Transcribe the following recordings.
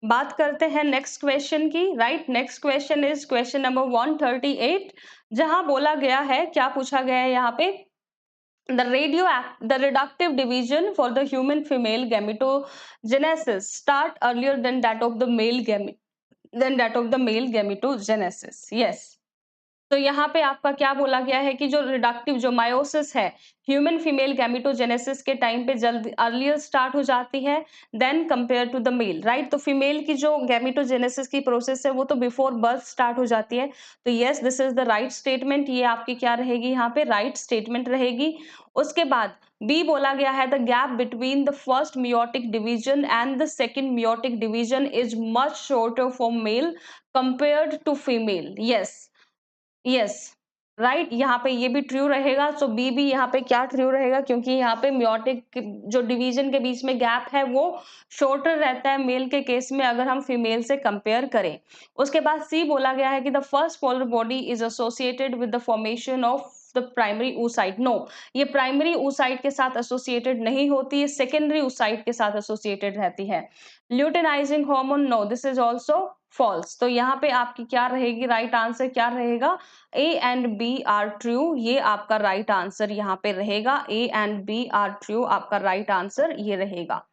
बात करते हैं नेक्स्ट क्वेश्चन की, right. Next question is question number 138, जहां बोला गया है, क्या पूछा गया है यहाँ पे, the reductive division for the human female gametogenesis start earlier than that of the male gametogenesis. Yes. तो यहाँ पे आपका क्या बोला गया है कि जो रिडक्टिव जो मायोसिस है ह्यूमन फीमेल गैमेटोजेनेसिस के टाइम पे जल्द अर्लियर स्टार्ट हो जाती है then compare to the male, right. तो फीमेल की जो गैमेटोजेनेसिस की प्रोसेस है वो तो बिफोर बर्थ स्टार्ट हो जाती है। तो yes, this is the right statement, ये आपकी क्या रहेगी, यहाँ पे राइट स्टेटमेंट रहेगी। उसके बाद बी बोला गया है the gap between the first meiotic division and the second meiotic division is much shorter for male compared to female. Yes, yes, right, यहाँ पे ये भी ट्रू रहेगा। सो बी भी यहाँ पे क्या ट्रू रहेगा, क्योंकि यहाँ पे मियोटिक जो डिवीजन के बीच में गैप है वो शॉर्टर रहता है मेल के केस में अगर हम फीमेल से कंपेयर करें। उसके बाद सी बोला गया है कि the first polar body is associated with the formation of the primary oocyte। No, ये प्राइमरी oocyte के साथ एसोसिएटेड नहीं होती, ये सेकेंडरी oocyte के साथ एसोसिएटेड रहती है। Luteinizing hormone, no, this is also false. तो यहाँ पे आपकी क्या रहेगी, राइट आंसर क्या रहेगा, A and B are true, ये आपका राइट आंसर यहाँ पे रहेगा। A and B are true, आपका राइट आंसर ये रहेगा।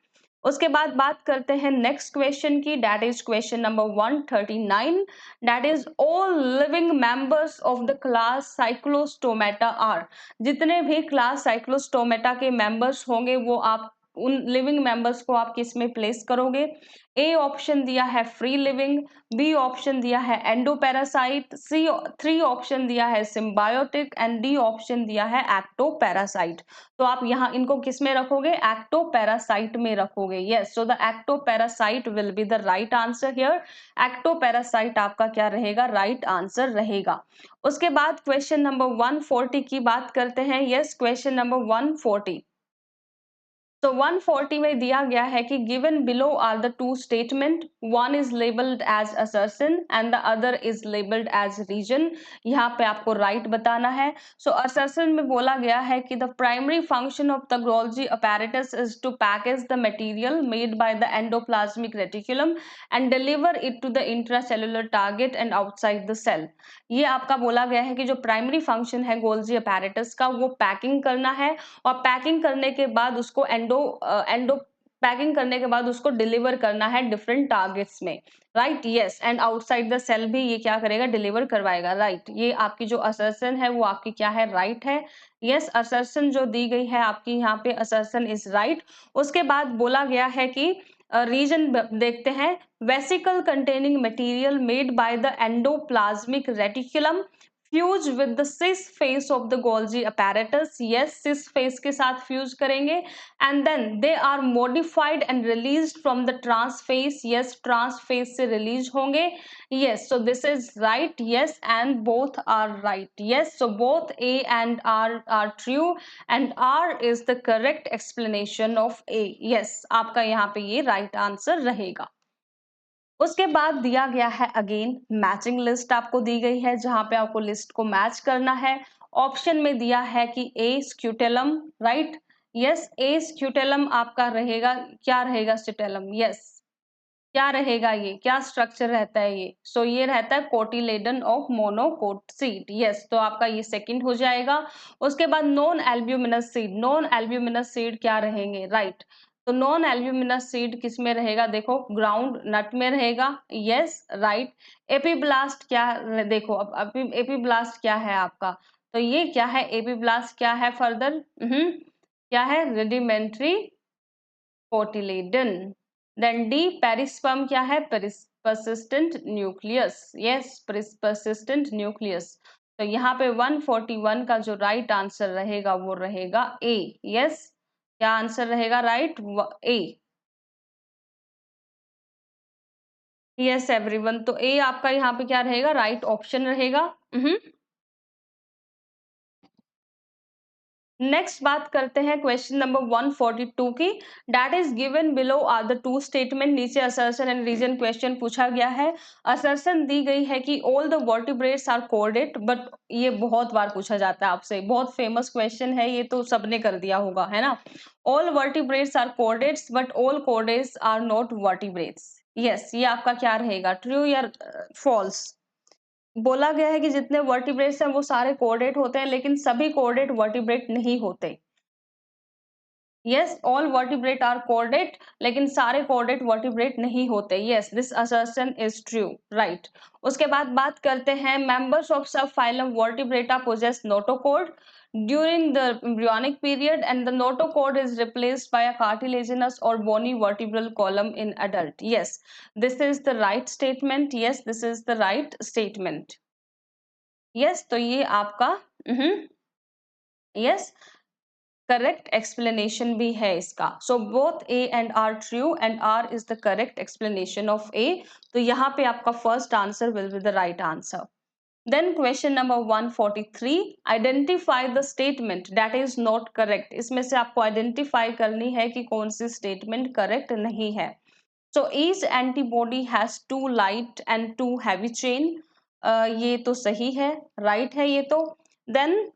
उसके बाद बात करते हैं नेक्स्ट क्वेश्चन की, that is question number 139, that is all living members of the class cyclostomata are. जितने भी क्लास साइक्लोस्टोमेटा के मेंबर्स होंगे वो आप उन लिविंग मेंबर्स को आप किस में प्लेस करोगे। ए ऑप्शन दिया है फ्री लिविंग, बी ऑप्शन दिया है एंडोपैरासाइट, सी थ्री ऑप्शन दिया है सिम्बायोटिक एंड डी ऑप्शन दिया है एक्टोपैरासाइट। तो आप यहाँ इनको किस में रखोगे, एक्टोपैरासाइट में रखोगे। Yes, so the ectoparasite will be the right answer here. Ectoparasite आपका क्या रहेगा, राइट आंसर रहेगा। उसके बाद क्वेश्चन नंबर 140 की बात करते हैं। Yes, question number 140। तो 140 में दिया गया है कि given below are the two statement, one is labelled as assertion and the other is labelled as reason. यहाँ पे आपको राइट बताना है। सो असर्शन में बोला गया है कि the primary function of the Golgi apparatus is to package the material made by the endoplasmic reticulum and deliver it to the intracellular target and outside the cell। ये आपका बोला गया है कि जो प्राइमरी फंक्शन है गोल्जी apparatus का वो पैकिंग करना है, और पैकिंग करने के बाद उसको एंडो पैकिंग करने के बाद उसको डिलीवर करना है डिफरेंट टारगेट्स में, right. Yes, and outside the cell भी ये क्या करेगा, डिलीवर करवाएगा, राइट। ये आपकी जो असर्शन है वो आपकी क्या है, राइट है। यस, असर्शन जो दी गई है आपकी यहाँ पे असर्शन इज राइट। उसके बाद बोला गया है कि रीजन देखते हैं, vesicle containing material made by the endoplasmic reticulum fuse with the cis face of the Golgi apparatus। Yes, cis face के साथ फ्यूज करेंगे and then they are modified and released from the trans face. Yes, trans face से release होंगे। Yes, so this is right. Yes, and both are right. Yes, so both A and R true and R is the correct explanation of A. Yes, आपका यहाँ पे ये right answer रहेगा। उसके बाद दिया गया है अगेन मैचिंग लिस्ट आपको दी गई है, जहां पे आपको लिस्ट को मैच करना है। ऑप्शन में दिया है कि ए स्क्यूटेलम, राइट। यस, ए स्क्यूटेलम आपका रहेगा, क्या रहेगा स्क्यूटेलम, यस, क्या रहेगा, ये क्या स्ट्रक्चर रहता है ये, सो ये रहता है cotyledon of monocot seed. Yes, तो आपका ये सेकंड हो जाएगा। उसके बाद non albuminous seed, non albuminous seed क्या रहेंगे, राइट। तो नॉन एल्ब्यूमिनस सीड किस में रहेगा, देखो ग्राउंड नट में रहेगा। Yes, right. एपीब्लास्ट क्या देखो, अब एपीब्लास्ट क्या है आपका, तो ये क्या है, एपीब्लास्ट क्या है फर्दर, क्या है, रेडिमेंट्री कोटिलेडन। देन डी पेरिस्पर्म क्या है, persistent nucleus. Yes, persistent nucleus. तो यहाँ पे 141 का जो राइट आंसर रहेगा वो रहेगा ए। यस, क्या आंसर रहेगा, राइट, ए। यस एवरीवन, तो ए आपका यहाँ पे क्या रहेगा, राइट ऑप्शन रहेगा। नेक्स्ट बात करते हैं क्वेश्चन नंबर 142 की, that is given below are the two statement. नीचे असर्शन एंड रीजन क्वेश्चन पूछा गया है। असर्शन दी गई है कि all the vertebrates are chordate, but ये बहुत बार पूछा जाता है आपसे, बहुत फेमस क्वेश्चन है ये, तो सबने कर दिया होगा, है ना। All vertebrates are chordates but all chordates are not vertebrates. Yes, ये आपका क्या रहेगा, ट्रू या फॉल्स? बोला गया है कि जितने वर्टिब्रेट्स हैं वो सारे कोऑर्डिनेट होते हैं, लेकिन सभी कोऑर्डिनेट वर्टिब्रेट नहीं होते। Yes, all vertebrate are coordinate, लेकिन सारे कोऑर्डिनेट वर्टिब्रेट नहीं होते। Yes, this assertion is true, right. उसके बाद बात करते हैं, members of sub phylum vertebrata possess notochord during the embryonic period and the notochord is replaced by a cartilaginous or bony vertebral column in adult. Yes, this is the right statement. Yes, this is the right statement. Yes, तो ये आपका yes, correct explanation भी है इसका। So both A and R true and R is the correct explanation of A. तो यहाँ पे आपका first answer will be the right answer. Then question number 143, identify the statement that is not correct. इसमें से आपको identify करनी है कि कौन सी स्टेटमेंट करेक्ट नहीं है। So each antibody has two light and two heavy chain, ये तो सही है, राइट है ये तो। Then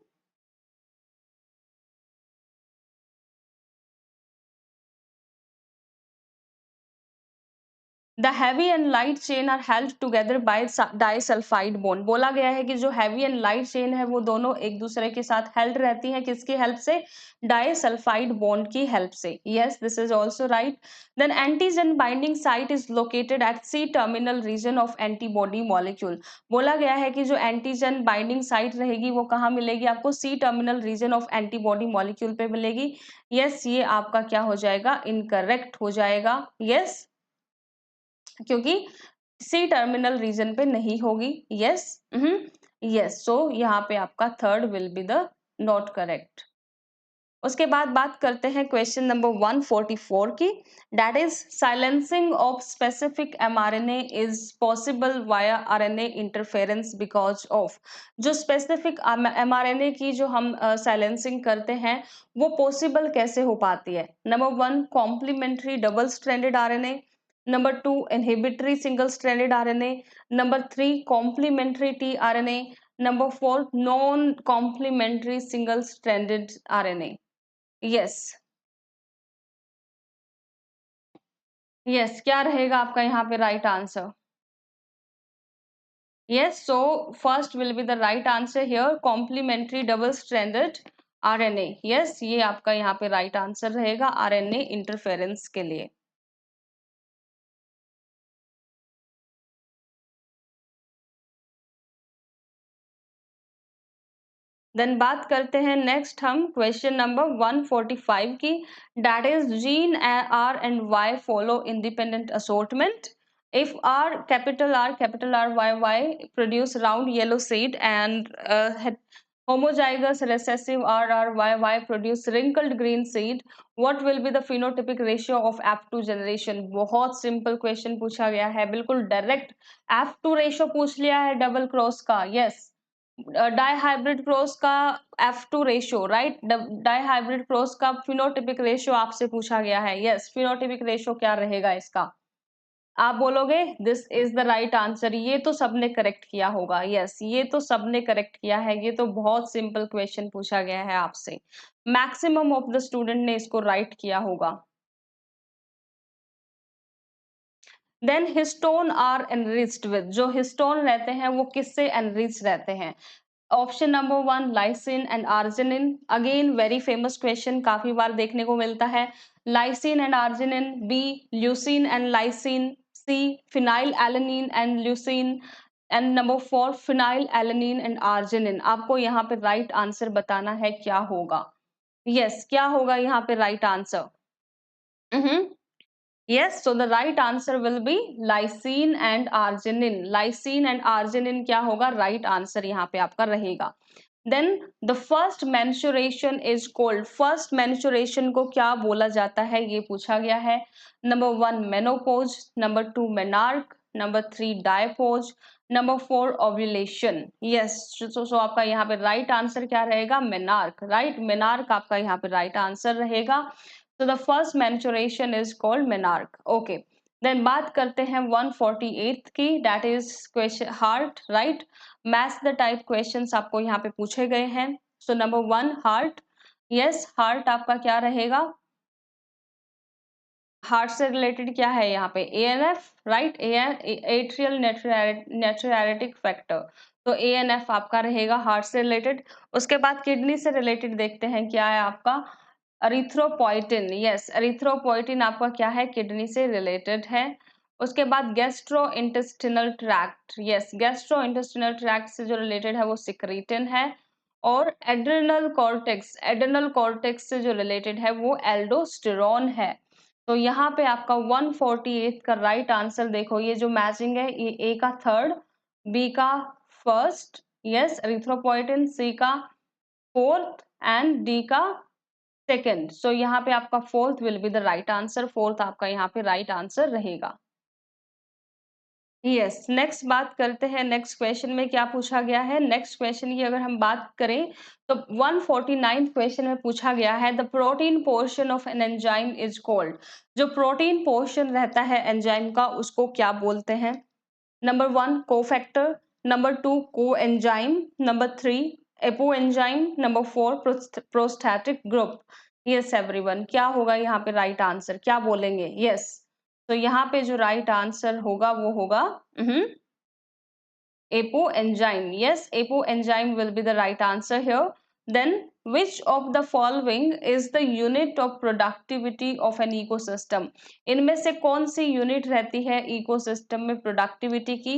the heavy and light chain are held together by disulphide bond. बोला गया है कि जो हैवी एंड लाइट चेन है वो दोनों एक दूसरे के साथ हेल्ड रहती है, किसकी हेल्प से, डाइसल्फाइड बॉन्ड की हेल्प से। Yes, this is also right. Then antigen binding site is located at C terminal region of antibody molecule. बोला गया है कि जो एंटीजन बाइंडिंग साइट रहेगी वो कहाँ मिलेगी आपको, C terminal region of antibody molecule पे मिलेगी। यस, ये आपका क्या हो जाएगा, इनकरेक्ट हो जाएगा। यस, क्योंकि सी टर्मिनल रीजन पे नहीं होगी। यस, यस, सो यहाँ पे आपका third will be the not correct. उसके बाद बात करते हैं क्वेश्चन नंबर 144 की, that is silencing of specific mRNA is possible via RNA interference because of. जो स्पेसिफिक एमआरएनए की जो हम साइलेंसिंग करते हैं वो पॉसिबल कैसे हो पाती है। Number 1, complementary double stranded RNA. Number 2, inhibitory single stranded RNA. Number 3, complementary tRNA. Number 4, non complementary single stranded RNA. Yes, yes, क्या रहेगा आपका यहाँ पे right answer? Yes, so first will be the right answer here, complementary double stranded RNA. Yes, ये आपका यहाँ पे right answer रहेगा आरएनए इंटरफेरेंस के लिए। देन बात करते हैं नेक्स्ट हम क्वेश्चन नंबर 145 की, that is gene R and Y follow independent assortment. if capital R y produce round yellow seed and homozygous recessive RRYY produce wrinkled green seed, what will be the phenotypic ratio of F2 generation? बहुत simple question पूछा गया है, बिल्कुल direct F2 ratio पूछ लिया है double cross का। Yes, dihybrid cross का F2 ratio, right, dihybrid cross का फिनोटिपिक रेशियो आपसे पूछा गया है। यस, फिनोटिपिक रेशियो क्या रहेगा इसका, आप बोलोगे this is the right answer. ये तो सबने करेक्ट किया होगा। यस, ये तो सबने करेक्ट किया है, ये तो बहुत सिंपल क्वेश्चन पूछा गया है आपसे, मैक्सिमम ऑफ द स्टूडेंट ने इसको राइट किया होगा। Then histone are enriched with, जो हिस्टोन रहते हैं वो किससे एनरिच रहते हैं। Option number 1, lysine and arginine. Again very famous question, काफी बार देखने को मिलता है। Lysine and arginine. B, leucine and lysine. C, phenylalanine and leucine. And number 4, phenylalanine and arginine. आपको यहाँ पे राइट आंसर बताना है क्या होगा। यस, क्या होगा यहाँ पे right answer. Yes, so the right answer will be lysine and arginine. Lysine and arginine क्या होगा, right answer यहाँ पे आपका रहेगा। Then the first menstruation is called, first menstruation को क्या बोला जाता है ये पूछा गया है। Number 1, menopause. Number 2, menarche. Number 3, diapause. Number 4, ovulation. Yes, so आपका यहाँ पे right answer क्या रहेगा, menarche, right, menarche आपका यहाँ पे right answer रहेगा। So the first menstruation is called menarche. Okay. Then बात करते हैं 148 की, that is question heart, right? Match the type questions आपको यहाँ पे पूछे गए हैं। So number 1, heart. Yes, heart आपका क्या रहेगा, हार्ट से रिलेटेड क्या है यहाँ पे? ANF, right? Atrial natriuretic factor. तो एएनएफ आपका रहेगा हार्ट से रिलेटेड। उसके बाद किडनी से रिलेटेड देखते हैं क्या है आपका? एरिथ्रोपोइटिन। यस, एरिथ्रोपोइटिन आपका क्या है? किडनी से रिलेटेड है। उसके बाद gastro intestinal tract. Yes, gastro intestinal tract से जो रिलेटेड है वो सिक्रीटिन है। और एड्रेनल कॉर्टेक्स से जो रिलेटेड है वो एल्डोस्टेरोन है। तो यहाँ पे आपका 148 का राइट आंसर देखो, ये जो मैचिंग है, ये ए का थर्ड, बी का फर्स्ट, यस एरिथ्रोपोइटिन, सी का फोर्थ एंड डी का सेकंड। सो यहाँ पे आपका fourth will be the right answer, fourth आपका यहाँ पे राइट आंसर रहेगा। यस, नेक्स्ट बात करते हैं, नेक्स्ट क्वेश्चन में क्या पूछा गया है। नेक्स्ट क्वेश्चन की अगर हम बात करें तो 149 क्वेश्चन में पूछा गया है the protein portion of an enzyme is called. जो प्रोटीन पोर्शन रहता है एंजाइम का उसको क्या बोलते हैं? Number 1 cofactor, number 2 coenzyme, number 3 apoenzyme, number 4 prostatic group. Yes everyone, क्या होगा यहाँ पे राइट आंसर, क्या बोलेंगे? यस, तो यहाँ पे जो राइट आंसर होगा वो होगा apoenzyme. Yes, apoenzyme will be the right answer here. Then, which of the following is the unit of productivity of an ecosystem? इनमें से कौन सी यूनिट रहती है इकोसिस्टम में प्रोडक्टिविटी की?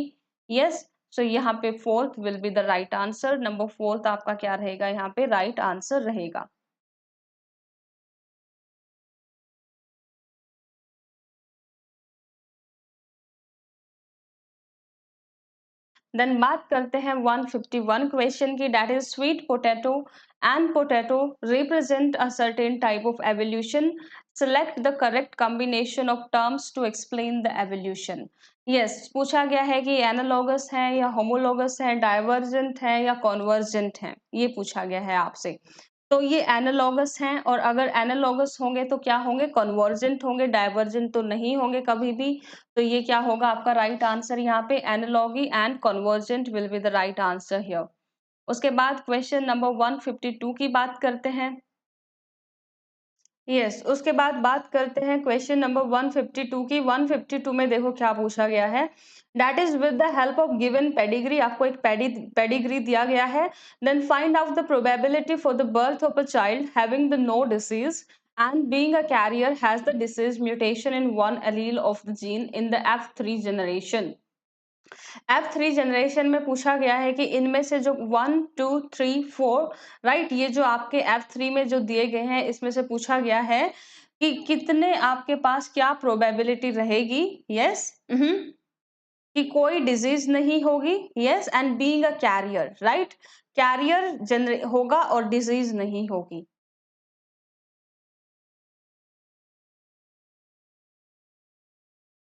यस, सो यहाँ पे fourth will be the right answer. Number fourth आपका क्या रहेगा? यहाँ पे राइट आंसर रहेगा। देन बात करते हैं 151 क्वेश्चन की, that is sweet potato and potato represent a certain type of evolution, select the correct combination of terms to explain the evolution. Yes, पूछा गया है कि एनालॉगस है या होमोलॉगस है, डाइवर्जेंट है या कॉन्वर्जेंट है, ये पूछा गया है आपसे। तो ये एनालॉगस हैं, और अगर एनालॉगस होंगे तो क्या होंगे? कन्वर्जेंट होंगे, डाइवर्जेंट तो नहीं होंगे कभी भी। तो ये क्या होगा आपका राइट आंसर यहाँ पे? Analogy and convergent will be the right answer here. उसके बाद क्वेश्चन नंबर 152 की बात करते हैं। यस, उसके बाद बात करते हैं क्वेश्चन नंबर 152 की। 152 में देखो क्या पूछा गया है, that is with the help of given pedigree. आपको एक पेडिग्री दिया गया है। Then find out the probability for the birth of a child having the no disease and being a carrier has the disease mutation in one allele of the gene in the F3 generation। F3 generation में पूछा गया है कि इनमें से जो 1 2 3 4, right, ये जो आपके F3 में जो दिए गए हैं इसमें से पूछा गया है कि कितने आपके पास क्या प्रोबेबिलिटी रहेगी। यस, कि कोई डिजीज नहीं होगी। Yes, and being a carrier, right, carrier जनरे होगा और डिजीज नहीं होगी।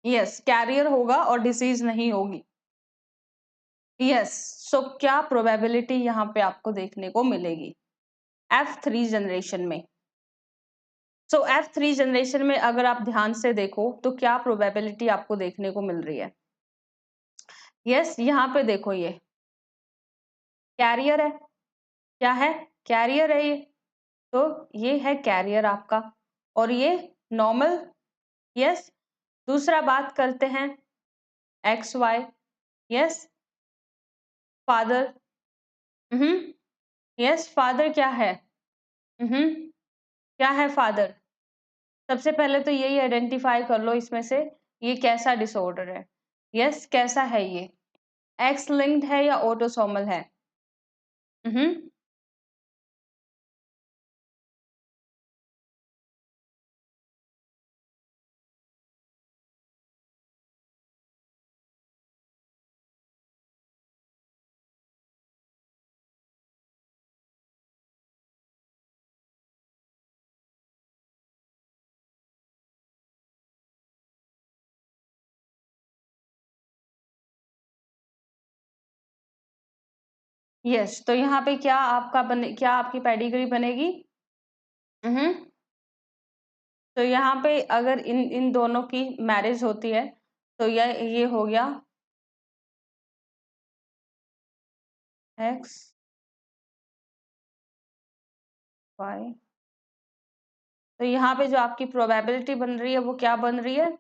यस, कैरियर होगा और डिजीज नहीं होगी। यस, सो क्या प्रोबेबिलिटी यहाँ पे आपको देखने को मिलेगी F3 जनरेशन में? सो F3 जनरेशन में अगर आप ध्यान से देखो तो क्या प्रोबेबिलिटी आपको देखने को मिल रही है? यस, यहाँ पे देखो, ये कैरियर है। क्या है? कैरियर है ये। तो ये है कैरियर आपका, और ये नॉर्मल। यस, दूसरा बात करते हैं X Y. Yes, father. Yes, father क्या है? क्या है फादर? सबसे पहले तो यही आइडेंटिफाई कर लो इसमें से, ये कैसा डिसऑर्डर है। यस, कैसा है ये? एक्स लिंक्ड है या ऑटोसोमल है? हम्म यस, तो यहाँ पे क्या आपका बने, क्या आपकी पेडिग्री बनेगी? हम्म तो यहाँ पे अगर इन इन दोनों की मैरिज होती है तो ये हो गया एक्स वाई। तो यहाँ पे जो आपकी प्रोबेबिलिटी बन रही है वो क्या बन रही है?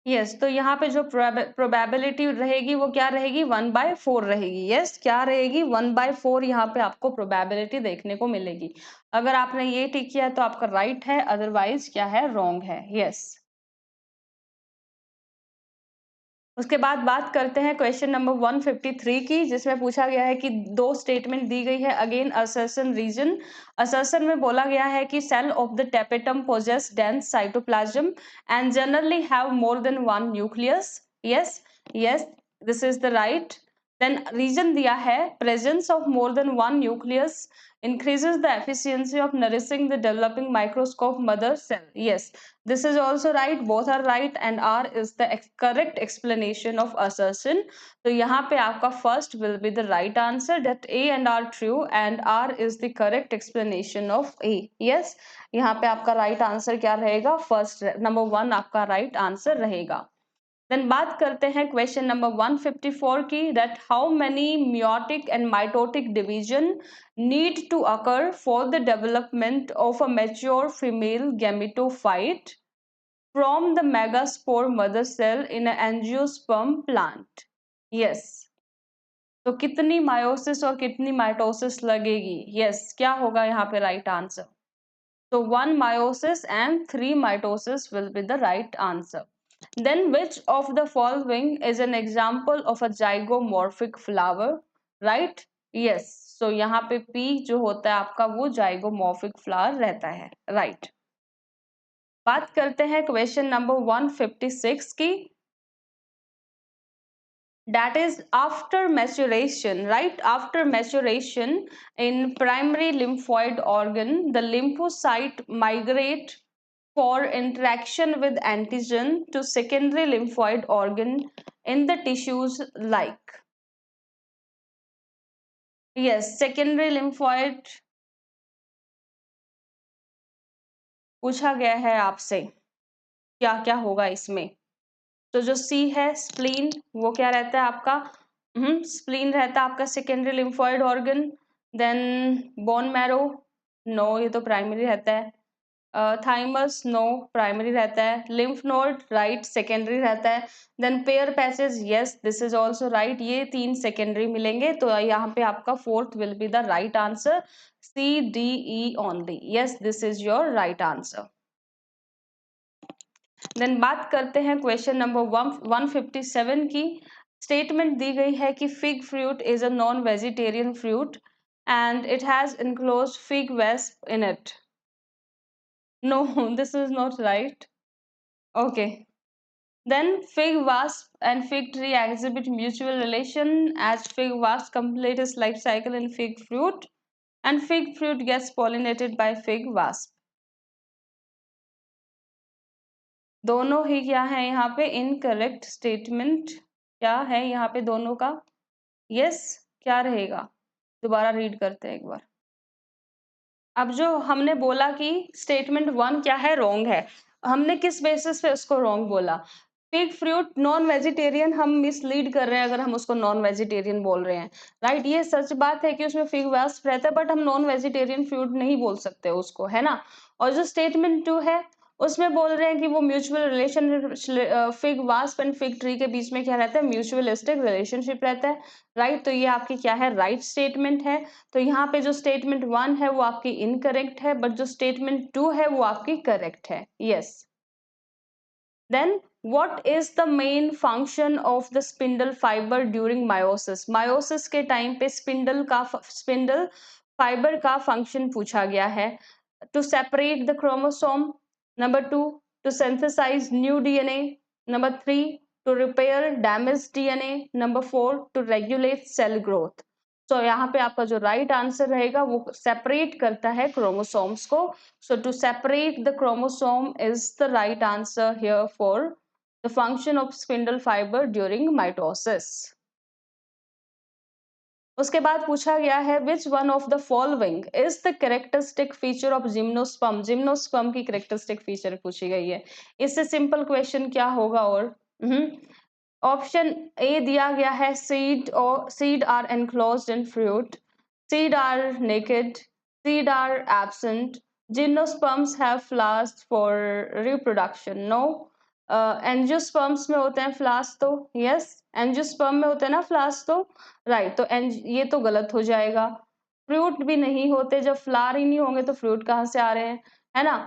यस, तो यहाँ पे जो प्रोबेबिलिटी रहेगी वो क्या रहेगी? 1/4 रहेगी। यस, क्या रहेगी? 1/4 यहाँ पे आपको प्रोबेबिलिटी देखने को मिलेगी। अगर आपने ये टिक किया तो आपका राइट है, अदरवाइज क्या है? रॉन्ग है। यस। उसके बाद बात करते हैं क्वेश्चन नंबर 153 की, जिसमें पूछा गया है कि दो स्टेटमेंट दी गई है। Again assertion reason. असर्शन में बोला गया है कि cell of the tapetum possess dense cytoplasm and generally have more than one nucleus. Yes, yes, this is the right. Then reason दिया है presence of more than one nucleus increases the efficiency of nourishing the developing microscope mother cell. Yes, this is also right. Both are right and R is the correct explanation of assertion. तो यहाँ पे आपका first will be the right answer, that A and R true and R is the correct explanation of A. Yes, यहाँ पे आपका right answer क्या रहेगा? First number 1 आपका right answer रहेगा। देन बात करते हैं क्वेश्चन नंबर 154 की, that how many meiotic and mitotic division need to occur for the development of a mature female gametophyte from the megaspore mother cell in angiosperm plant. Yes, तो कितनी meiosis और कितनी mitosis लगेगी? Yes, क्या होगा यहाँ पे right answer? So 1 meiosis and 3 mitosis will be the right answer. Then which of the following is an example of a zygomorphic flower? Right? Yes. So यहाँ पे P जो होता है आपका वो zygomorphic flower रहता है. Right. बात करते हैं क्वेश्चन नंबर 156 की, that is after maturation, right? After maturation in primary lymphoid organ, the lymphocyte migrate for interaction with antigen to secondary lymphoid organ in the tissues like, yes, secondary lymphoid पूछा गया है आपसे क्या क्या होगा इसमें। तो जो सी है स्प्लीन, वो क्या रहता है आपका? स्प्लीन रहता है आपका secondary lymphoid organ. Then bone marrow, no, ये तो प्राइमरी रहता है। थाइमस, नो, प्राइमरी रहता है। लिम्फ नोड, राइट, सेकेंडरी रहता है। Then Peyer's patches, yes, this is also right, ये 3 सेकेंडरी मिलेंगे। तो यहाँ पे आपका fourth will be the right answer, C D E only. Yes, this is your right answer. Then बात करते हैं क्वेश्चन नंबर 157 की। स्टेटमेंट दी गई है कि fig fruit is a non vegetarian fruit and it has enclose fig wasp in it. No, this is not right. Okay, then fig wasp and fig tree exhibit mutual relation as fig wasp complete its life cycle in fig fruit and fig fruit gets pollinated by fig wasp। दोनों ही क्या है यहाँ पे? Incorrect statement. क्या है यहाँ पे दोनों का? यस, क्या रहेगा? दोबारा रीड करते हैं एक बार। अब जो हमने बोला कि स्टेटमेंट 1 क्या है? रॉन्ग है। हमने किस बेसिस पे उसको रॉन्ग बोला? फिग फ्रूट नॉन वेजिटेरियन, हम मिसलीड कर रहे हैं अगर हम उसको नॉन वेजिटेरियन बोल रहे हैं, राइट? ये सच बात है कि उसमें फिग वास्प रहता है, बट हम नॉन वेजिटेरियन फ्रूट नहीं बोल सकते उसको, है ना? और जो स्टेटमेंट 2 है उसमें बोल रहे हैं कि वो mutual relation, fig wasp and fig tree के बीच में क्या रहता है? म्यूचुअलिस्टिक रिलेशनशिप रहता है, राइट? तो ये आपकी क्या है? राइट स्टेटमेंट है। तो यहाँ पे जो स्टेटमेंट 1 है वो आपकी इनकरेक्ट है, बट जो स्टेटमेंट 2 है वो आपकी करेक्ट है। Yes. Then what is the main function of the spindle fiber during meiosis? Meiosis के टाइम पे स्पिंडल फाइबर का फंक्शन पूछा गया है। To separate the chromosome, number 2, to synthesize new DNA, number 3, to repair damaged DNA, number 4, to regulate cell growth। So यहाँ पे आपका जो राइट आंसर रहेगा वो सेपरेट करता है क्रोमोसोम्स को। So to separate the chromosome is the right answer here for the function of spindle fiber during mitosis। उसके बाद पूछा गया है विच one of the following is the characteristic feature of gymnosperm. Gymnosperm की characteristic feature पूछी गई है। इससे सिंपल क्वेश्चन क्या होगा? और ऑप्शन ए दिया गया है seed are enclosed in fruit, seed are naked, seed are absent, gymnosperms have flowers for reproduction, no. Angiosperms में होते हैं फ्लावर्स, तो यस, एंजियोस्पर्म में होते हैं ना फ्लावर्स, तो राइट, तो ये तो गलत हो जाएगा। फ्रूट भी नहीं होते, जब फ्लावर ही नहीं होंगे तो फ्रूट कहाँ से आ रहे हैं, है ना।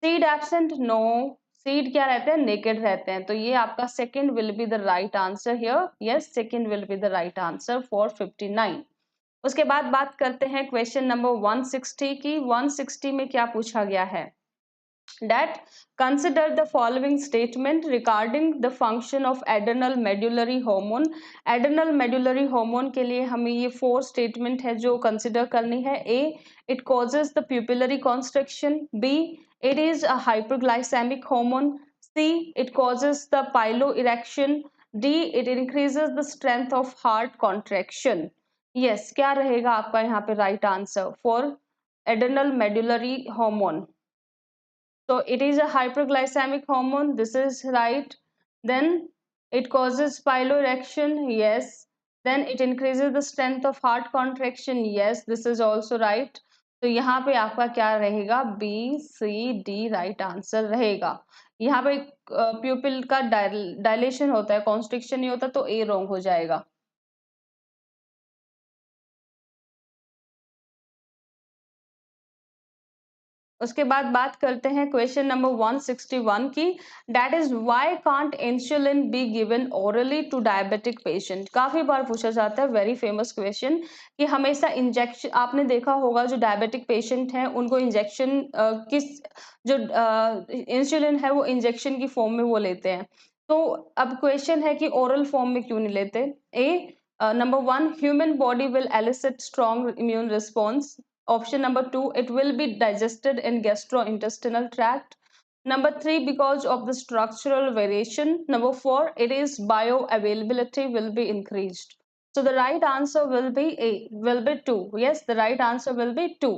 सीड एब्सेंट, नो, सीड क्या रहते हैं, नेकेड रहते हैं, तो ये आपका second will be the right answer here, yes, second will be the right answer for 59। उसके बाद बात करते हैं क्वेश्चन नंबर 160 की। 160 में क्या पूछा गया है, that consider the following statement regarding the function of adrenal medullary hormone। adrenal medullary hormone के लिए हमें ये 4 statement है जो consider करनी है। A, it causes the pupillary constriction। B, it is a hyperglycemic hormone। C, it causes the piloerection। D, it increases the strength of heart contraction। yes, क्या रहेगा आपका यहाँ पे right answer for adrenal medullary hormone? So it is a hyperglycemic hormone. This is right. Then it causes piloerection. Yes. Then it increases the strength of heart contraction. Yes, this is also right. तो यहाँ पे आपका क्या रहेगा, B, C, D right answer रहेगा। यहाँ पे प्यूपिल का डायलेशन होता है, कॉन्स्ट्रिक्शन नहीं होता, तो A रॉन्ग हो जाएगा। उसके बाद बात करते हैं क्वेश्चन नंबर 161 की। That is why can't insulin be given orally to diabetic patient. काफी बार पूछा जाता है, वेरी फेमस क्वेश्चन, कि हमेशा इंजेक्शन, आपने देखा होगा जो डायबिटिक पेशेंट हैं उनको इंजेक्शन किस, जो इंसुलिन है वो इंजेक्शन की फॉर्म में वो लेते हैं। तो अब क्वेश्चन है कि ओरल फॉर्म में क्यों नहीं लेते। A, number 1, human body will elicit strong immune response. Option number 2, it will be digested in gastrointestinal tract. Number 3, because of the structural variation. Number 4, it is bioavailability will be increased. So the right answer will be A, will be 2. Yes, the right answer will be 2.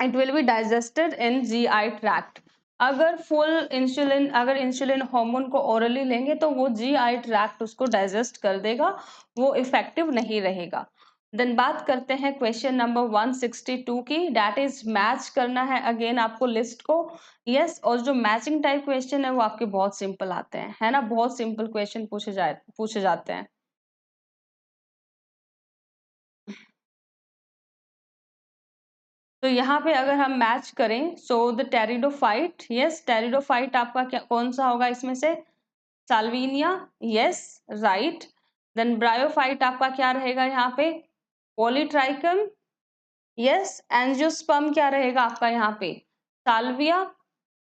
It will be digested in GI tract. अगर full insulin, अगर insulin hormone को orally लेंगे तो वो GI tract उसको digest कर देगा, वो इफेक्टिव नहीं रहेगा। देन बात करते हैं क्वेश्चन नंबर 162 की। डैट इज मैच करना है अगेन आपको लिस्ट को। यस, और जो मैचिंग टाइप क्वेश्चन है वो आपके बहुत सिंपल आते हैं, है ना, बहुत सिंपल क्वेश्चन पूछे जाते हैं। तो यहाँ पे अगर हम मैच करें, so the pteridophyte, yes, pteridophyte आपका क्या कौन सा होगा इसमें से, Salvinia, yes, right. Then bryophyte आपका क्या रहेगा यहाँ पे, पॉलीट्राइकम, यस। एंजियोस्पर्म क्या रहेगा आपका यहाँ पे, साल्विया।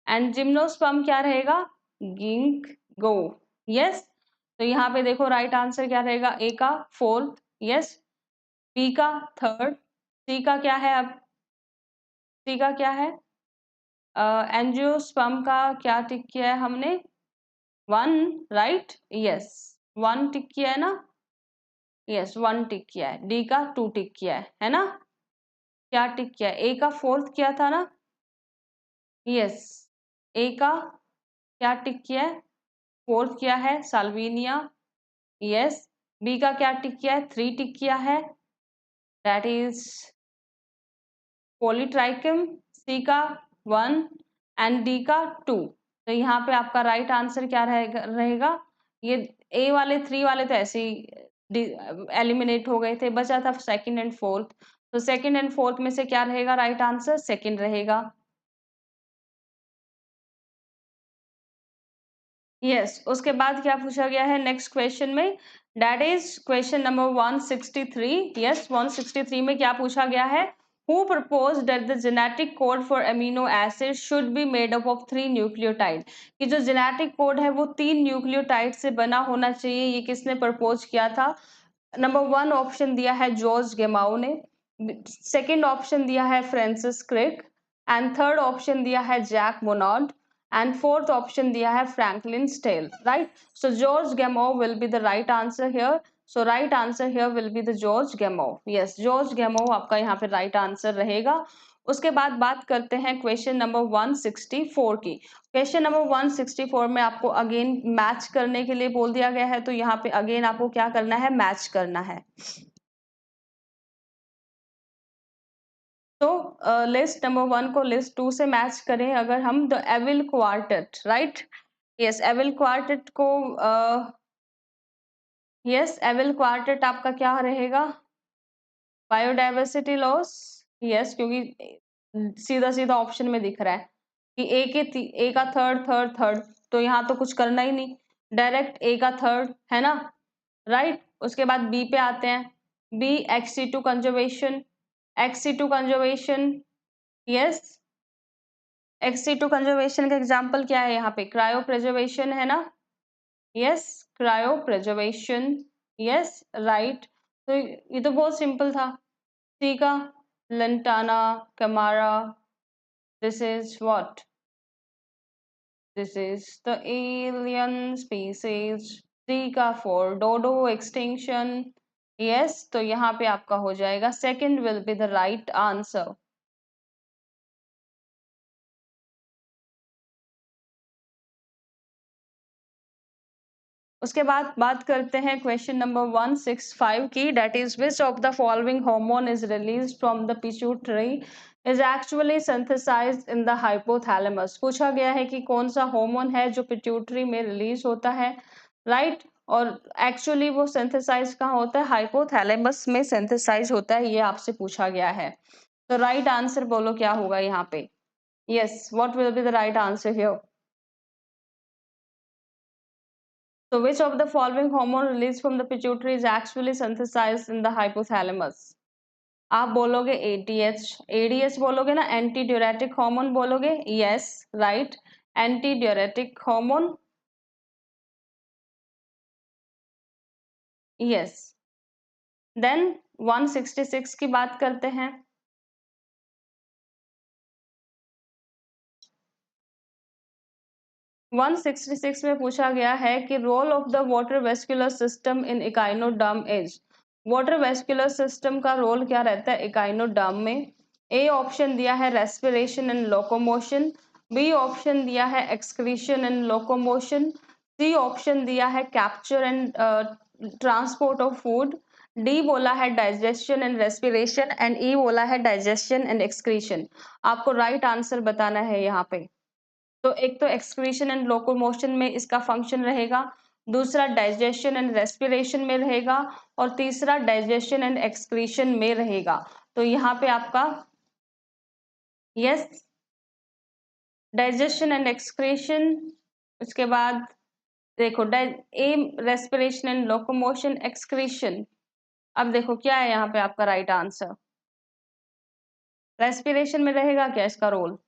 एंड जिम्नोस्पर्म क्या रहेगा, गिंगगो, यस। तो यहाँ पे देखो राइट आंसर क्या रहेगा, ए का फोर्थ, यस, बी का थर्ड, सी का क्या है, अब सी का क्या है, एंजियोस्पर्म का क्या टिक किया है हमने, 1, राइट, यस, 1 टिक किया है ना, यस, 1 टिक किया है। डी का 2 टिक किया है ना, क्या टिक किया है, ए का फोर्थ किया था ना, यस, ए का क्या टिक किया है, फोर्थ किया है, साल्विनिया, यस। बी का क्या टिक किया है, 3 टिक किया है, दैट इज पॉलीट्राइकम। सी का 1 एंड डी का 2। तो यहाँ पे आपका राइट आंसर क्या रहेगा, ये ए वाले 3 वाले तो ऐसे ही एलिमिनेट हो गए थे, बचा था सेकंड एंड फोर्थ। तो सेकंड एंड फोर्थ में से क्या रहेगा राइट आंसर, सेकंड रहेगा। यस, उसके बाद क्या पूछा गया है नेक्स्ट क्वेश्चन में, that is question number 163। Yes, 163 में क्या पूछा गया है, who propose that the genetic code for amino acid should be made up of 3 nucleotide. कि जो जेनेटिक कोड है वो 3 न्यूक्लियोटाइड से बना होना चाहिए, ये किसने प्रपोज किया था। नंबर 1 ऑप्शन दिया है जॉर्ज गेमाओ ने, सेकेंड ऑप्शन दिया है Francis Crick, and third option दिया है Jack Monod, and fourth option दिया है Franklin Stahl, right. So George Gamow will be the right answer here. So right answer here will be the George Gamow, yes, George Gamow आपका यहाँ पे right answer रहेगा। उसके बाद बात करते हैं क्वेश्चन नंबर 164 की। क्वेश्चन नंबर 164 में आपको अगेन मैच करने के लिए बोल दिया गया है, तो यहाँ पे अगेन आपको क्या करना है, मैच करना है। सो लिस्ट नंबर 1 को लिस्ट 2 से मैच करें अगर हम, the evil quartet, right? Yes, evil quartet को यस, एविल क्वार्टेट आपका क्या रहेगा? Biodiversity loss. यस, क्योंकि सीधा सीधा ऑप्शन में दिख रहा है कि ए का थर्ड थर्ड थर्ड, तो यहाँ तो कुछ करना ही नहीं, डायरेक्ट ए का थर्ड है ना, राइट? उसके बाद बी पे आते हैं, B ex situ conservation, ex situ conservation. Yes, ex situ conservation का एग्जांपल क्या है यहाँ पे? क्रायो प्रिजर्वेशन है ना? Yes, cryo preservation. Yes, right. तो ये तो बहुत सिंपल था। सी का Lantana camara, this is what? This is the alien species. D का for dodo extinction. Yes, तो यहाँ पे आपका हो जाएगा second will be the right answer. उसके बाद बात करते हैं क्वेश्चन नंबर 165 की, date is which of the following hormone is release from the pituitary is actually synthesized in the hypothalamus. पूछा गया है कि कौन सा हार्मोन है जो पिट्यूटरी में रिलीज होता है, राइट? और एक्चुअली वो सिंथेसाइज कहाँ होता है? हाइपोथैलेमस में सिंथेसाइज होता है, ये आपसे पूछा गया है। तो राइट आंसर बोलो क्या होगा यहाँ पे? Yes, what will be the right answer here? So which of the following hormone released from the pituitary is actually synthesized in the hypothalamus? आप बोलोगे ATH, ADH बोलोगे ना, एंटी ड्यूरेटिक हार्मोन बोलोगे, yes, right, anti diuretic hormone, yes. Then 166 की बात करते हैं। 166 में पूछा गया है कि role of the water vascular system in echinoderm is. Water vascular system का रोल क्या रहता है इकाइनोडर्म में? ए ऑप्शन दिया है respiration and locomotion, B option दिया है excretion and locomotion, C option दिया है capture and transport of food, D बोला है digestion and respiration and E बोला है डाइजेशन एंड एक्सक्रीशन। आपको राइट आंसर बताना है यहाँ पे। तो एक तो एक्सक्रीशन एंड लोकोमोशन में इसका फंक्शन रहेगा, दूसरा डाइजेशन एंड रेस्पिरेशन में रहेगा, और तीसरा डाइजेशन एंड एक्सक्रीशन में रहेगा। तो यहाँ पे आपका यस, डाइजेशन एंड एक्सक्रीशन। उसके बाद देखो ए रेस्पिरेशन एंड लोकोमोशन, एक्सक्रीशन। अब देखो क्या है यहाँ पे आपका राइट आंसर? रेस्पिरेशन में रहेगा क्या इसका रोल?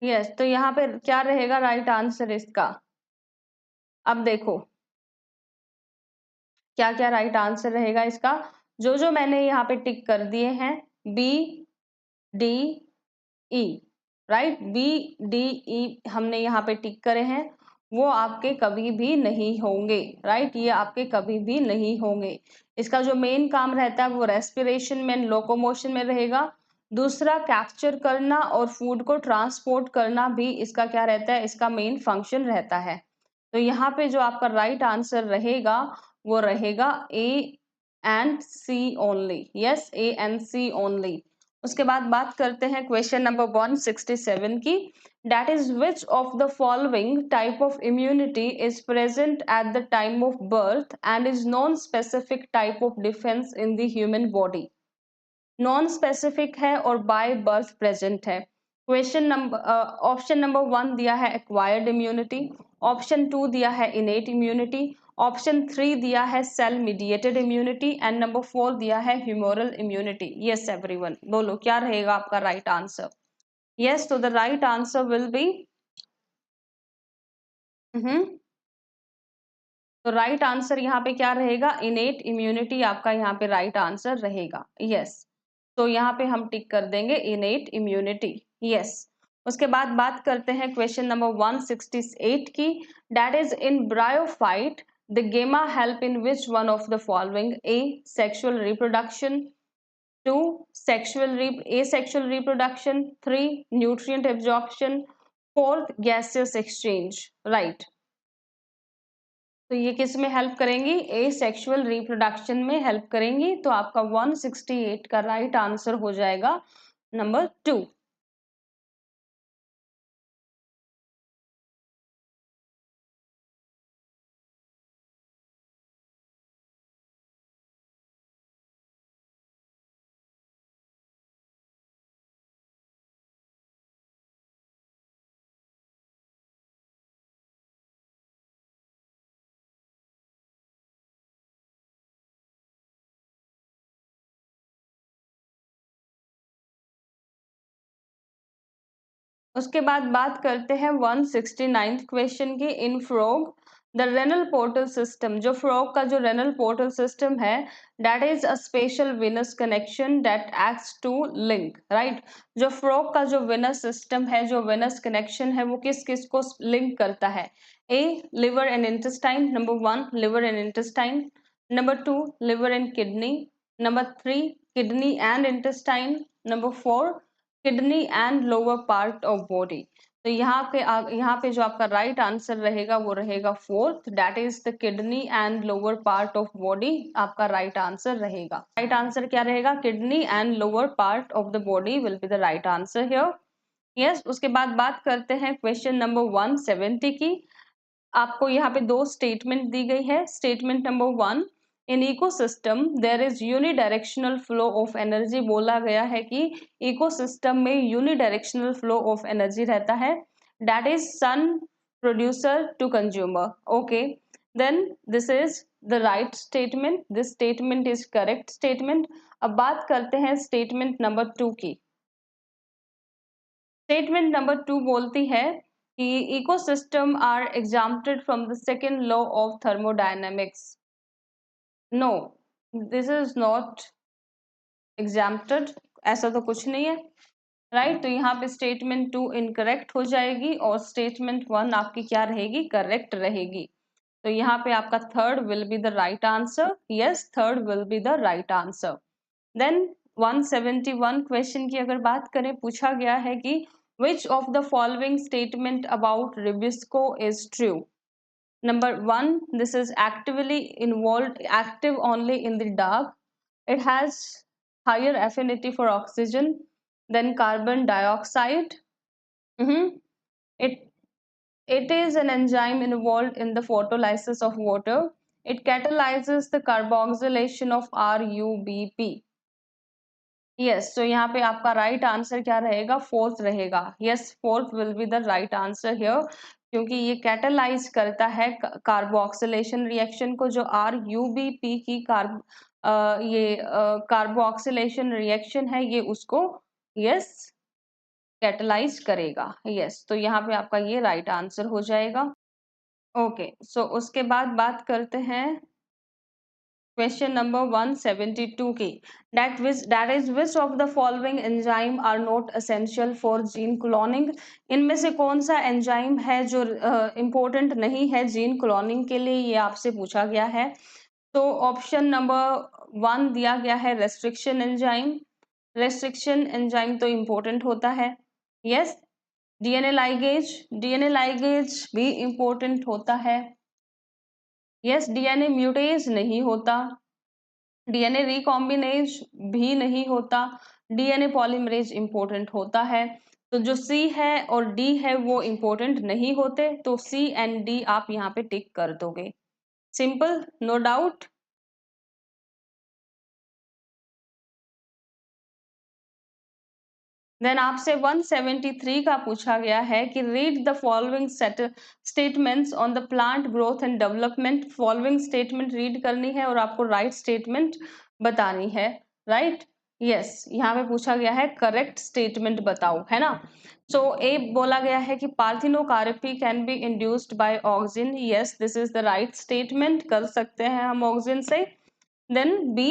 यस, तो यहाँ पे क्या रहेगा राइट आंसर इसका? अब देखो क्या क्या राइट आंसर रहेगा इसका, जो जो मैंने यहाँ पे टिक कर दिए हैं, B D E, right, B D E हमने यहाँ पे टिक करे हैं, वो आपके कभी भी नहीं होंगे, राइट, ये आपके कभी भी नहीं होंगे। इसका जो मेन काम रहता है वो रेस्पिरेशन में, लोकोमोशन में रहेगा। दूसरा कैप्चर करना और फूड को ट्रांसपोर्ट करना भी इसका क्या रहता है, इसका मेन फंक्शन रहता है। तो यहाँ पे जो आपका राइट आंसर रहेगा वो रहेगा A and C only. Yes, A and C only. उसके बाद बात करते हैं क्वेश्चन नंबर 167 की, that is which of the following type of immunity is present at the time of birth and is non-specific type of defense in the human body? Non specific है और by birth present है। Question number option number 1 दिया है acquired immunity, option 2 दिया है innate immunity, option 3 दिया है cell mediated immunity and number 4 दिया है ह्यूमोरल इम्यूनिटी। यस एवरीवन, बोलो क्या रहेगा आपका राइट आंसर? यस, तो the right answer will B तो राइट आंसर यहाँ पे क्या रहेगा? इनेट इम्यूनिटी आपका यहाँ पे राइट आंसर रहेगा। यस, तो यहाँ पे हम टिक कर देंगे इनेट इम्यूनिटी। यस, उसके बाद बात करते हैं क्वेश्चन नंबर 168 की, that is in bryophyte the gemma help in which one of the following? A sexual reproduction, 2 sexual asexual reproduction, 3 nutrient absorption, 4th gaseous exchange, right? तो ये किस में हेल्प करेंगी? ए सेक्सुअल रिप्रोडक्शन में हेल्प करेंगी। तो आपका 168 का राइट आंसर हो जाएगा नंबर 2। उसके बाद बात करते हैं 169th क्वेश्चन की। In frog the renal portal system, जो फ्रॉग का जो रेनल पोर्टल सिस्टम है, that is a special venous connection that acts to link, right. जो फ्रॉग का जो विनस सिस्टम है, जो विनस कनेक्शन है, वो किस किस को लिंक करता है? A liver and intestine, number 1 liver and intestine, number 2 liver and kidney, number 3 kidney and intestine, number 4 kidney and lower part of body. तो यहाँ पे जो आपका राइट आंसर रहेगा वो रहेगा fourth, that is the kidney and lower part of body, आपका right answer रहेगा। राइट आंसर क्या रहेगा? Kidney and lower part of the body will be the right answer here. Yes, उसके बाद बात करते हैं क्वेश्चन नंबर 170 की। आपको यहाँ पे दो स्टेटमेंट दी गई है। Statement number 1, in ecosystem there is unidirectional flow of energy. बोला गया है कि इकोसिस्टम में यूनिडायरेक्शनल फ्लो ऑफ एनर्जी रहता है, that is sun producer to consumer. Okay, then this is the right statement, this statement is correct statement. अब बात करते हैं स्टेटमेंट नंबर 2 की। स्टेटमेंट नंबर 2 बोलती है कि ecosystem are exempted from the second law of thermodynamics. No, this is not exempted, ऐसा तो कुछ नहीं है, राइट। तो यहाँ पे स्टेटमेंट 2 इनकरेक्ट हो जाएगी और स्टेटमेंट 1 आपकी क्या रहेगी? करेक्ट रहेगी। तो यहाँ पे आपका third will be the right answer. Yes, third will be the right answer. Then 171 question की अगर बात करें, पूछा गया है कि which of the following statement about Rubisco is true? Number 1, this is actively involved, active only in the dark. It has higher affinity for oxygen than carbon dioxide. Mhm. It it is an enzyme involved in the photolysis of water. It catalyzes the carboxylation of RUBP. Yes, तो यहाँ पे आपका right answer क्या रहेगा? Fourth रहेगा। Yes, fourth will be the right answer here, क्योंकि ये catalyse करता है कार्बोक्सिलेशन रिएक्शन को, जो RUBP की ये कार्बोक्सिलेशन रिएक्शन है, ये उसको यस कैटेलाइज करेगा। यस, तो यहाँ पे आपका ये राइट आंसर हो जाएगा। ओके, सो उसके बाद बात करते हैं क्वेश्चन नंबर 172 की। that is which of the following enzyme are not essential for gene cloning? इनमें से कौन सा एंजाइम है जो इम्पोर्टेंट नहीं है जीन क्लोनिंग के लिए, ये आपसे पूछा गया है। तो ऑप्शन नंबर 1 दिया गया है रेस्ट्रिक्शन एंजाइम। रेस्ट्रिक्शन एंजाइम तो इम्पोर्टेंट होता है। Yes, DNA ligase, DNA ligase भी इम्पोर्टेंट होता है। यस, डीएनए म्यूटेज नहीं होता, डीएनए रिकॉम्बिनेज भी नहीं होता, डीएनए पॉलीमरेज इंपॉर्टेंट होता है। तो जो सी है और डी है वो इंपॉर्टेंट नहीं होते, तो सी एंड डी आप यहाँ पे टिक कर दोगे। Simple, no doubt. देन आपसे 173 का पूछा गया है कि read the following statements on the plant growth and development. Following statement read करनी है और आपको राइट स्टेटमेंट बतानी है, राइट। यस, यहाँ पे पूछा गया है करेक्ट स्टेटमेंट बताओ, है ना। सो ए बोला गया है कि parthenocarpy can be induced by auxin. Yes, this is the right statement, कर सकते हैं हम ऑक्सिन से। Then B,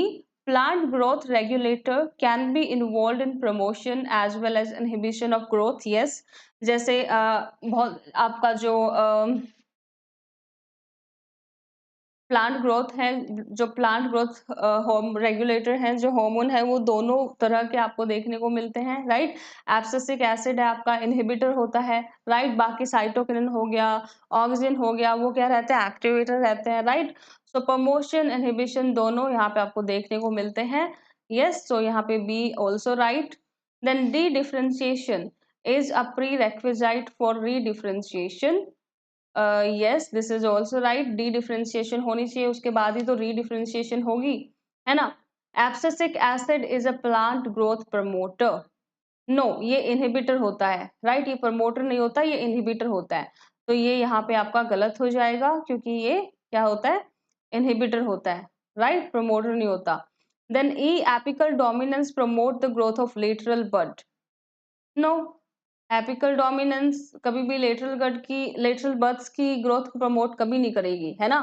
plant growth regulator can be involved in promotion as well as inhibition of growth. Yes, जैसे बहुत आपका जो प्लांट ग्रोथ है, जो प्लांट ग्रोथ होम रेगुलेटर हैं, जो हार्मोन है, वो दोनों तरह के आपको देखने को मिलते हैं, राइट। एब्सिसिक एसिड है आपका इनहिबिटर होता है, राइट। बाकी साइटोकिनिन हो गया, ऑक्सिन हो गया, वो क्या रहते हैं, एक्टिवेटर रहते हैं, राइट। सो प्रमोशन इनहिबिशन दोनों यहाँ पे आपको देखने को मिलते हैं। यस, सो यहाँ पे B also right. Then dedifferentiation is a prerequisite for redifferentiation. Yes, this is also right. Dedifferentiation होनी चाहिए, उसके बाद ही तो रीडिफरेंशिएशन होगी, है ना। Abscisic acid is a plant growth promoter. No, ये इनहिबिटर होता है, राइट। ये प्रमोटर नहीं होता, ये इनहिबिटर होता है। तो ये यहाँ पे आपका गलत हो जाएगा, क्योंकि ये क्या होता है, इनहिबिटर होता है, राइट, प्रमोटर नहीं होता। Then E apical dominance promote the growth of lateral bud. No, apical dominance कभी भी लेटरल बर्ड्स की ग्रोथ को प्रमोट कभी नहीं करेगी, है ना।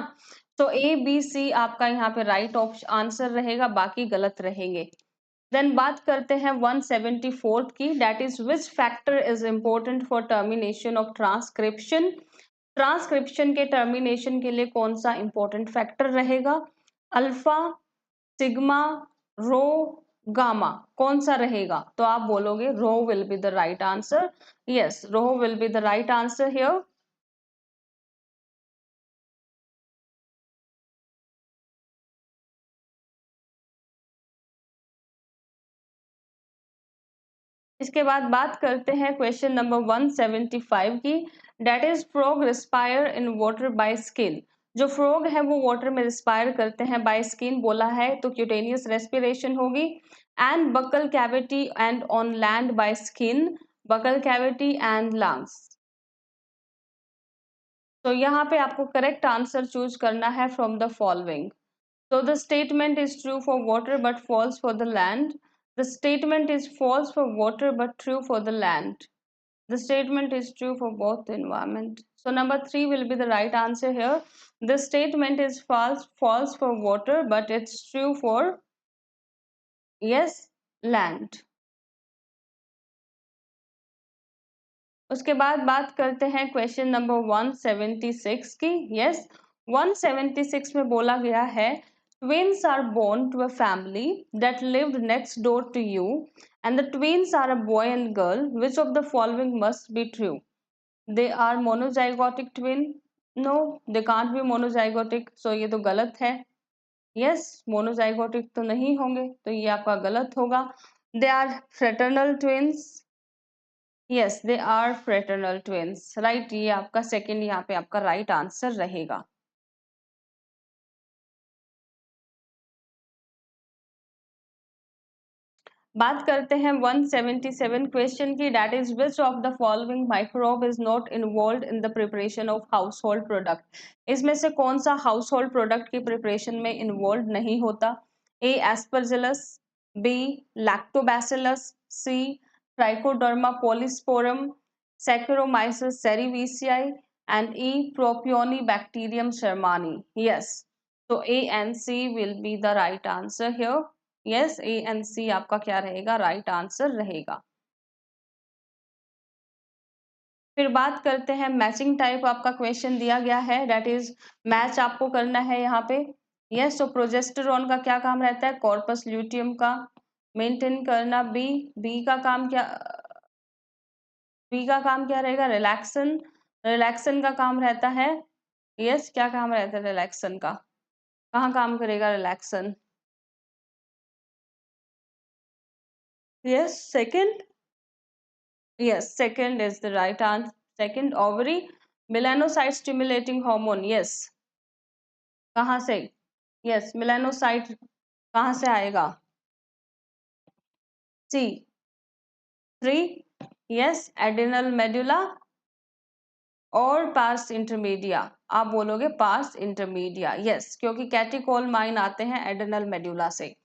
तो ए बी सी आपका यहाँ पे राइट ऑप्शन आंसर रहेगा, बाकी गलत रहेंगे। देन बात करते हैं 174 की, that is which factor is important for termination of transcription. Transcription के टर्मिनेशन के लिए कौन सा इंपॉर्टेंट फैक्टर रहेगा, अल्फा, सिग्मा, रो, गामा, कौन सा रहेगा। तो आप बोलोगे rho will be the right answer. Yes, rho will be the right answer here. इसके बाद बात करते हैं क्वेश्चन नंबर 175 की, date is frog respire in water by skin. जो फ्रॉग है वो वाटर में रिस्पायर करते हैं बाय स्किन बोला है, तो क्यूटेनियस रेस्पिरेशन होगी। And buccal cavity and on land by skin, buccal cavity and lungs. तो यहाँ पे आपको करेक्ट आंसर चूज करना है from the following. So the statement is true for water but false for the land. The statement is false for water but true for the land. The statement is true for both the environment. So number 3 will be the right answer here. The statement is false for water but it's true for, yes, land. उसके बाद बात करते हैं question number 176 की। Yes, 176 में बोला गया है, twins are born to a family that lived next door to you and the twins are a boy and girl, which of the following must be true? They are monozygotic twin? No, they can't be monozygotic, so ये तो गलत है। Yes, monozygotic तो नहीं होंगे, तो ये आपका गलत होगा। They are fraternal twins? Yes, they are fraternal twins, right. ये आपका सेकंड यहाँ पे आपका राइट आंसर रहेगा। बात करते हैं 177 क्वेश्चन की, that is which of the following microbe is not involve in the preparation of household product. इसमें से कौन सा हाउस होल्ड प्रोडक्ट की प्रिपरेशन में इन्वॉल्व नहीं होता। A Aspergillus, B Lactobacillus, C Trichoderma polysporum, Saccharomyces cerevisiae and E Propionibacterium shermanii. Yes, तो A and C will be the right answer here. Yes, A and C आपका क्या रहेगा, right answer रहेगा। फिर बात करते हैं मैचिंग टाइप, आपका क्वेश्चन दिया गया है, दैट इज मैच आपको करना है यहाँ पे। यस, तो प्रोजेस्टेरॉन का क्या काम रहता है, कॉर्पस ल्यूटियम का मेंटेन करना। बी, बी का काम क्या, बी का काम क्या रहेगा, रिलैक्सन। रिलैक्सन का काम रहता है, यस, क्या काम रहता है रिलैक्सन का, कहाँ काम करेगा relaxin. Yes, second. Yes, second is the right answer. Second, ovary. Melanocyte stimulating hormone. Yes. कहाँ से? Yes, melanocyte कहाँ से आएगा? C. 3. Yes, adrenal medulla और पार्स इंटरमीडिया। आप बोलोगे पार्स इंटरमीडिया। यस, क्योंकि कैटिकोल माइन आते हैं एड्रेनल मेडुला से।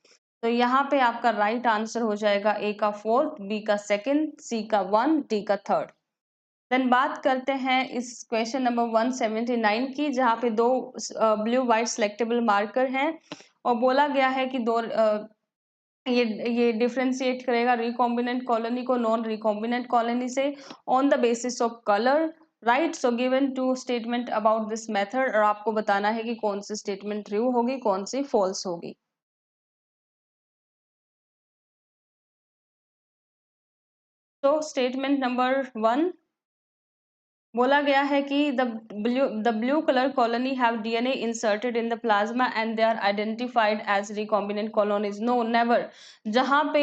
तो यहाँ पे आपका राइट आंसर हो जाएगा ए का फोर्थ, बी का सेकंड, सी का 1, डी का थर्ड। देन बात करते हैं इस क्वेश्चन नंबर 179 की, जहाँ पे दो ब्लू वाइट सिलेक्टेबल मार्कर हैं और बोला गया है कि दो ये डिफरेंशिएट करेगा रिकॉम्बिनेंट कॉलोनी को नॉन रिकॉम्बिनेंट कॉलोनी से on the basis of colour, right. So given two statement about this method, और आपको बताना है कि कौन सी स्टेटमेंट ट्रू होगी, कौन सी फॉल्स होगी। तो स्टेटमेंट नंबर 1 बोला गया है कि the blue colour colony have DNA inserted in the plasma and they are identified as recombinant colonies. No, never. जहां पे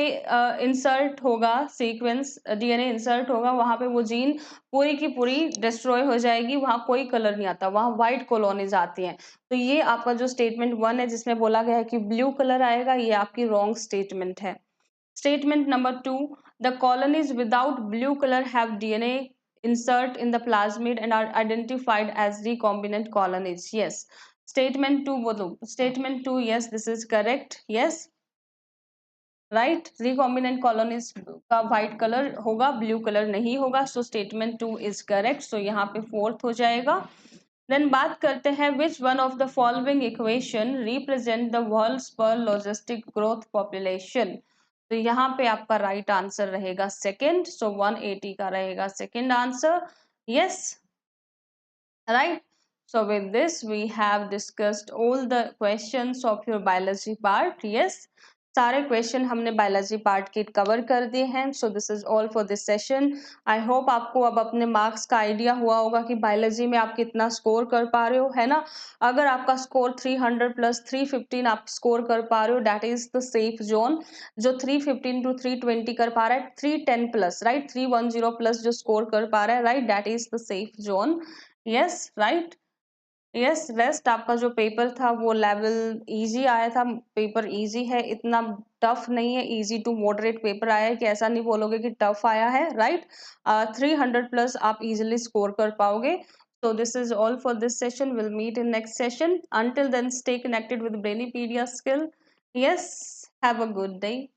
इंसर्ट होगा सीक्वेंस, डीएनए इंसर्ट होगा, वहां पे वो जीन पूरी की पूरी डिस्ट्रॉय हो जाएगी, वहां कोई कलर नहीं आता, वहां व्हाइट कॉलोनीज आती हैं। तो ये आपका जो स्टेटमेंट 1 है जिसमें बोला गया है कि ब्लू कलर आएगा, ये आपकी रॉन्ग स्टेटमेंट है। Statement number 2, the colonies without blue color have DNA insert in the plasmid and are identified as recombinant colonies. Yes. Statement 2 बोलो। Statement 2, yes, this is correct. Yes. Right, recombinant colonies का white colour होगा, blue colour नहीं होगा। So statement 2 is correct. So यहाँ पे fourth हो जाएगा। Then बात करते हैं, which one of the following equation represent the वर्ल्ड्स पर लॉजिस्टिक ग्रोथ पॉपुलेशन। तो यहाँ पे आपका राइट आंसर रहेगा सेकेंड। सो 180 का रहेगा second answer. Yes, right? So with this we have discussed all the questions of your biology part. Yes, सारे question हमने बायोलॉजी पार्ट के कवर कर दिए हैं। सो this is all for this session. I hope आपको अब अपने मार्क्स का आइडिया हुआ होगा कि बायोलॉजी में आप कितना स्कोर कर पा रहे हो, है ना। अगर आपका स्कोर 300 प्लस 315 आप स्कोर कर पा रहे हो, that is the safe zone. जो 315 टू 320 कर पा रहा है, 310 प्लस, राइट, 310 प्लस जो स्कोर कर पा रहा है, right, that is the safe zone. Yes, right. Yes, rest आपका जो पेपर था वो लेवल इजी आया था। पेपर इजी है, इतना टफ नहीं है, इजी टू मॉडरेट पेपर आया है, कि ऐसा नहीं बोलोगे कि टफ आया है, राइट। 300 प्लस आप इजीली स्कोर कर पाओगे। So this is all for this session. We'll meet in next session. Until then, stay connected with Brainipedia skill. Yes, have a good day.